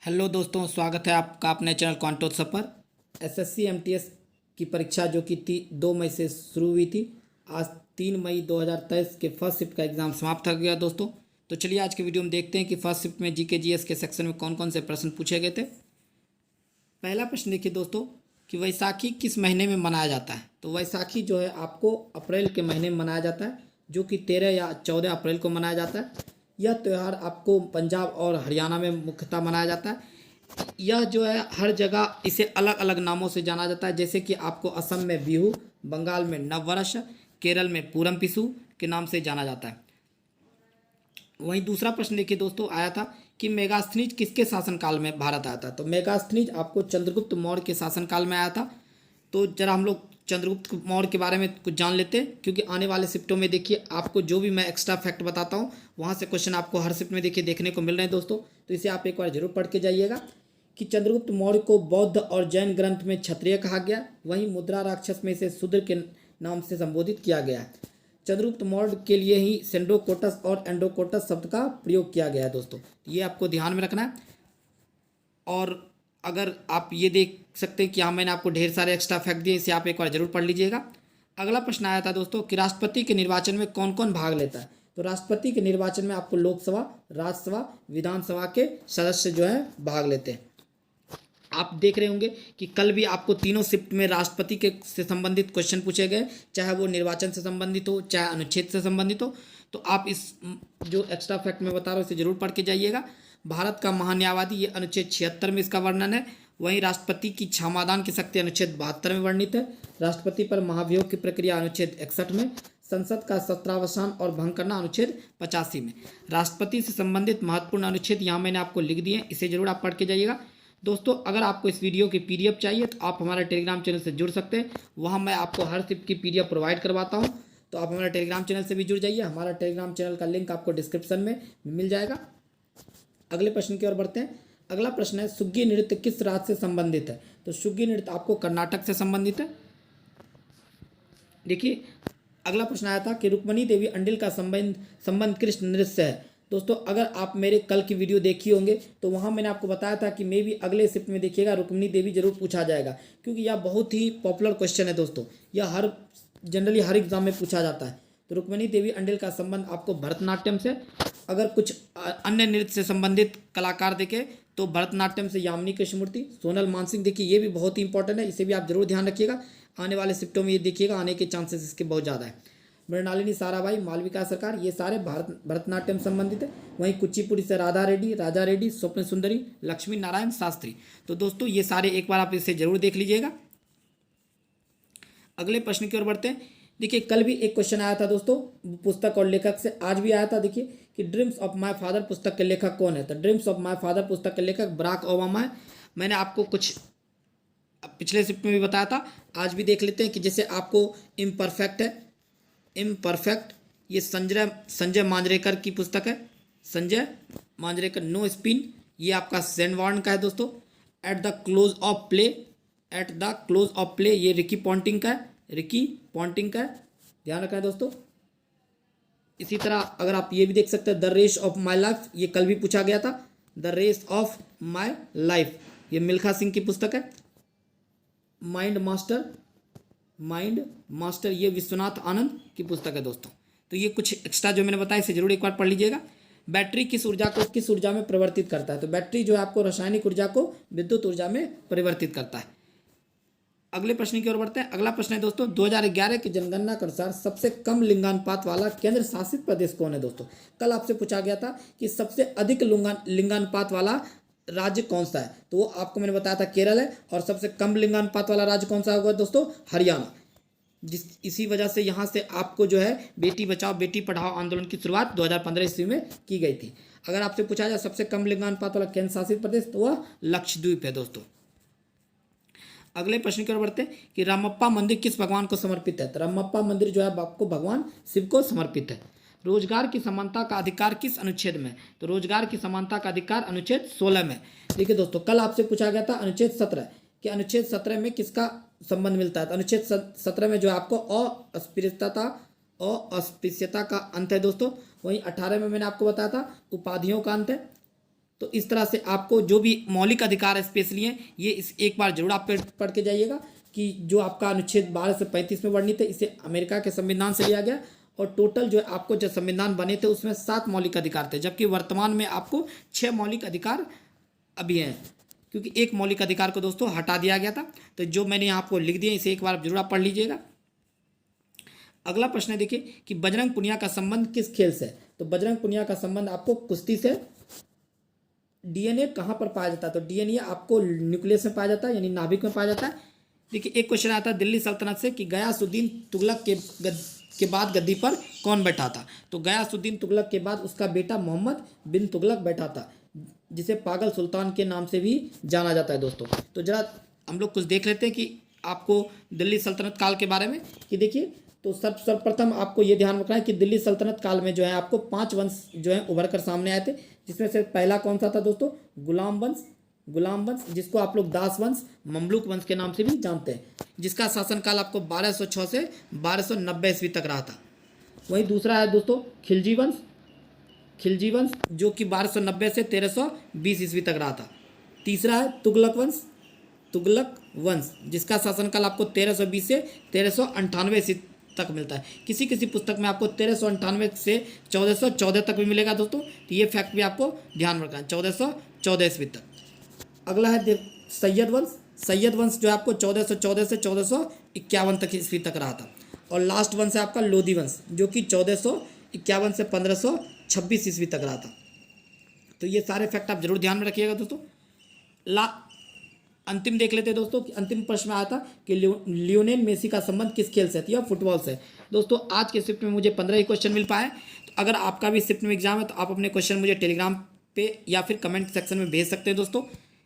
Hello दोस्तों, स्वागत है आपका अपने चैनल कॉन्टोत्सव पर। एसएससी एमटीएस की परीक्षा जो कि 2 मई से शुरू हुई थी, आज 3 मई 2023 के फर्स्ट शिफ्ट का एग्ज़ाम समाप्त हो गया दोस्तों। तो चलिए आज के वीडियो में देखते हैं कि फर्स्ट शिफ्ट में जीके जीएस के सेक्शन में कौन कौन से प्रश्न पूछे गए थे। पहला प्रश्न देखिए दोस्तों कि वैसाखी किस महीने में मनाया जाता है। तो वैसाखी जो है आपको अप्रैल के महीने में मनाया जाता है, जो कि 13 या 14 अप्रैल को मनाया जाता है। यह त्यौहार आपको पंजाब और हरियाणा में मुख्यतः मनाया जाता है। यह जो है हर जगह इसे अलग अलग नामों से जाना जाता है, जैसे कि आपको असम में बिहू, बंगाल में नववर्ष, केरल में पूरम पिसू के नाम से जाना जाता है। वहीं दूसरा प्रश्न देखिए दोस्तों आया था कि मेगास्थनीज किसके शासनकाल में भारत आया था। तो मेगास्थनीज आपको चंद्रगुप्त मौर्य के शासनकाल में आया था। तो जरा हम लोग चंद्रगुप्त मौर्य के बारे में कुछ जान लेते हैं, क्योंकि आने वाले शिफ्टों में देखिए आपको जो भी मैं एक्स्ट्रा फैक्ट बताता हूँ वहाँ से क्वेश्चन आपको हर शिफ्ट में देखिए देखने को मिल रहे हैं दोस्तों। तो इसे आप एक बार जरूर पढ़ के जाइएगा कि चंद्रगुप्त मौर्य को बौद्ध और जैन ग्रंथ में क्षत्रिय कहा गया। वहीं मुद्रा राक्षस में इसे शूद्र के नाम से संबोधित किया गया है। चंद्रगुप्त मौर्य के लिए ही सेंडोकोटस और एंडोकोटस शब्द का प्रयोग किया गया है दोस्तों, ये आपको ध्यान में रखना है। और अगर आप ये देख सकते हैं कि हाँ मैंने आपको ढेर सारे एक्स्ट्रा फैक्ट दिए, इसे आप एक बार जरूर पढ़ लीजिएगा। अगला प्रश्न आया था दोस्तों कि राष्ट्रपति के निर्वाचन में कौन कौन भाग लेता है। तो राष्ट्रपति के निर्वाचन में आपको लोकसभा, राज्यसभा, विधानसभा के सदस्य जो है भाग लेते हैं। आप देख रहे होंगे कि कल भी आपको तीनों शिफ्ट में राष्ट्रपति के से संबंधित क्वेश्चन पूछे गए, चाहे वो निर्वाचन से संबंधित हो, चाहे अनुच्छेद से संबंधित हो। तो आप इस जो एक्स्ट्रा फैक्ट में बता रहा हूँ इसे जरूर पढ़ के जाइएगा। भारत का महान्यायवादी ये अनुच्छेद 76 में इसका वर्णन है। वहीं राष्ट्रपति की क्षमादान की शक्ति अनुच्छेद 72 में वर्णित है। राष्ट्रपति पर महाभियोग की प्रक्रिया अनुच्छेद 61 में। संसद का सत्रावसान और भंग करना अनुच्छेद 85 में। राष्ट्रपति से संबंधित महत्वपूर्ण अनुच्छेद यहाँ मैंने आपको लिख दिए, इसे जरूर आप पढ़ के जाइएगा दोस्तों। अगर आपको इस वीडियो की पीडीएफ चाहिए तो आप हमारे टेलीग्राम चैनल से जुड़ सकते हैं, वहाँ मैं आपको हर शिफ्ट की पीडीएफ प्रोवाइड करवाता हूँ। तो आप हमारे टेलीग्राम चैनल से भी जुड़ जाइए, हमारा टेलीग्राम चैनल का लिंक आपको डिस्क्रिप्शन में मिल जाएगा। अगले प्रश्न की ओर बढ़ते हैं। अगला प्रश्न है सुग्गी नृत्य किस राज्य से संबंधित है। तो सुग्गी नृत्य आपको कर्नाटक से संबंधित है। देखिए अगला प्रश्न आया था कि रुक्मणी देवी अंडिल का संबंध कृष्ण नृत्य से है। दोस्तों अगर आप मेरे कल की वीडियो देखी होंगे तो वहाँ मैंने आपको बताया था कि मे भी अगले शिफ्ट में देखिएगा रुक्मिणी देवी जरूर पूछा जाएगा, क्योंकि यह बहुत ही पॉपुलर क्वेश्चन है दोस्तों। यह जनरली हर एग्जाम में पूछा जाता है। तो रुक्मिणी देवी अंडिल का संबंध आपको भरतनाट्यम से। अगर कुछ अन्य नृत्य से संबंधित कलाकार देखें तो भरतनाट्यम से यामिनी कृष्णमूर्ति, सोनल मानसिंह, देखिए ये भी बहुत ही इंपॉर्टेंट है, इसे भी आप जरूर ध्यान रखिएगा। आने वाले शिफ्टों में ये देखिएगा, आने के चांसेस इसके बहुत ज़्यादा है। मृणालिनी साराभाई, मालविका सरकार, ये सारे भरतनाट्यम संबंधित है। वहीं कुचिपुड़ी से राधा रेड्डी, राजा रेड्डी, स्वप्न सुंदरी, लक्ष्मी नारायण शास्त्री। तो दोस्तों ये सारे एक बार आप इसे जरूर देख लीजिएगा। अगले प्रश्न की ओर बढ़ते हैं। देखिए कल भी एक क्वेश्चन आया था दोस्तों पुस्तक और लेखक से, आज भी आया था। देखिए कि ड्रीम्स ऑफ माय फादर पुस्तक के लेखक कौन है। तो ड्रीम्स ऑफ माय फादर पुस्तक के लेखक बराक ओबामा है। मैंने आपको कुछ पिछले शिफ्ट में भी बताया था, आज भी देख लेते हैं कि जैसे आपको इम्परफेक्ट है, इम्परफेक्ट, ये संजय मांजरेकर की पुस्तक है। संजय मांजरेकर, नो स्पिन, ये आपका सेनवार्न का है दोस्तों। At the close of play, at the close of play, ये रिकी पॉन्टिंग का है, रिकी पॉन्टिंग का है, ध्यान रखना है दोस्तों। इसी तरह अगर आप ये भी देख सकते हैं the race of my life, ये कल भी पूछा गया था। The race of my life, ये मिल्खा सिंह की पुस्तक है। माइंड मास्टर, माइंड मास्टर, ये विश्वनाथ आनंद की पुस्तक है दोस्तों। तो ये कुछ एक्स्ट्रा जो मैंने बताया इसे जरूर एक बार पढ़ लीजिएगा। बैटरी किस ऊर्जा को किस ऊर्जा में परिवर्तित करता है। तो बैटरी जो है आपको रासायनिक ऊर्जा को विद्युत ऊर्जा में परिवर्तित करता है। अगले प्रश्न की ओर बढ़ते हैं। अगला प्रश्न है दोस्तों 2011 की जनगणना के अनुसार सबसे कम लिंगानुपात वाला केंद्र शासित प्रदेश कौन है। दोस्तों कल आपसे पूछा गया था कि सबसे अधिक लिंगानुपात वाला राज्य कौन सा है। तो वो आपको मैंने बताया था केरल है। और सबसे कम लिंगानुपात वाला राज्य कौन सा होगा दोस्तों, हरियाणा। इसी वजह से यहाँ से आपको जो है बेटी बचाओ बेटी पढ़ाओ आंदोलन की शुरुआत 2015 ईस्वी में की गई थी। अगर आपसे पूछा जाए सबसे कम लिंगानुपात वाला केंद्र शासित प्रदेश तो वह लक्षद्वीप है दोस्तों। अगले प्रश्न की ओर बढ़ते हैं कि रामप्पा मंदिर किस भगवान को समर्पित है। तो रामप्पा मंदिर जो है आपको भगवान शिव को समर्पित है। रोजगार की समानता का अधिकार किस अनुच्छेद में। तो रोजगार की समानता का अधिकार अनुच्छेद 16 में। देखिए दोस्तों कल आपसे पूछा गया था अनुच्छेद 17 कि अनुच्छेद 17 में किसका संबंध मिलता है। तो अनुच्छेद 17 में जो है आपको अस्पृश्यता का अंत है दोस्तों। वहीं 18 में मैंने आपको बताया था उपाधियों का अंत है। तो इस तरह से आपको जो भी मौलिक अधिकार स्पेशली हैं ये इस एक बार जरूर आप पढ़ के जाइएगा कि जो आपका अनुच्छेद 12 से 35 में वर्णित है इसे अमेरिका के संविधान से लिया गया, और टोटल जो है आपको जो संविधान बने थे उसमें 7 मौलिक अधिकार थे, जबकि वर्तमान में आपको 6 मौलिक अधिकार अभी हैं, क्योंकि एक मौलिक अधिकार को दोस्तों हटा दिया गया था। तो जो मैंने यहाँ आपको लिख दिया इसे एक बार जरूर आप पढ़ लीजिएगा। अगला प्रश्न है देखिए कि बजरंग पुनिया का संबंध किस खेल से है। तो बजरंग पुनिया का संबंध आपको कुश्ती से। डीएनए कहाँ पर पाया जाता है, तो डीएनए आपको न्यूक्लियस में पाया जाता है, यानी नाभिक में पाया जाता है। देखिए एक क्वेश्चन आता है दिल्ली सल्तनत से कि गयासुद्दीन तुगलक के बाद गद्दी पर कौन बैठा था। तो गयासुद्दीन तुगलक के बाद उसका बेटा मोहम्मद बिन तुगलक बैठा था, जिसे पागल सुल्तान के नाम से भी जाना जाता है दोस्तों। तो जरा हम लोग कुछ देख लेते हैं कि आपको दिल्ली सल्तनत काल के बारे में कि देखिए, तो सर्वप्रथम आपको ये ध्यान रखना है कि दिल्ली सल्तनत काल में जो है आपको 5 वंश जो है उभर कर सामने आए थे, जिसमें से पहला कौन सा था दोस्तों, गुलाम वंश, जिसको आप लोग दास वंश, ममलूक वंश के नाम से भी जानते हैं, जिसका शासनकाल आपको 1206 से 1290 ईस्वी तक रहा था। वहीं दूसरा है दोस्तों खिलजी वंश जो कि 1290 से 1320 ईस्वी तक रहा था। तीसरा है तुगलक वंश जिसका शासनकाल आपको 1320 से 1398 ईस्वी तक मिलता है। किसी किसी पुस्तक में आपको 1398 से 1414 तक भी मिलेगा दोस्तों, तो ये फैक्ट भी आपको ध्यान रखना है, 1414 ईस्वी तक। अगला है सैयद वंश जो है आपको 1414 से 1451 तक ईस्वी तक रहा था। और लास्ट वंश है आपका लोधी वंश जो कि 1451 से 1526 ईस्वी तक रहा था। तो ये सारे फैक्ट आप जरूर ध्यान में रखिएगा दोस्तों। अंतिम देख लेते हैं दोस्तों कि अंतिम प्रश्न में आया था कि लियोनेल मेसी का संबंध किस खेल से है, या फुटबॉल से। दोस्तों आज के शिफ्ट में मुझे 15 ही क्वेश्चन मिल पाए। तो अगर आपका भी शिफ्ट में एग्जाम है तो आप अपने क्वेश्चन मुझे टेलीग्राम पे या फिर कमेंट सेक्शन में भेज सकते हैं दोस्तों।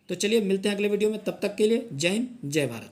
तो चलिए मिलते हैं अगले वीडियो में, तब तक के लिए जय हिंद जय भारत।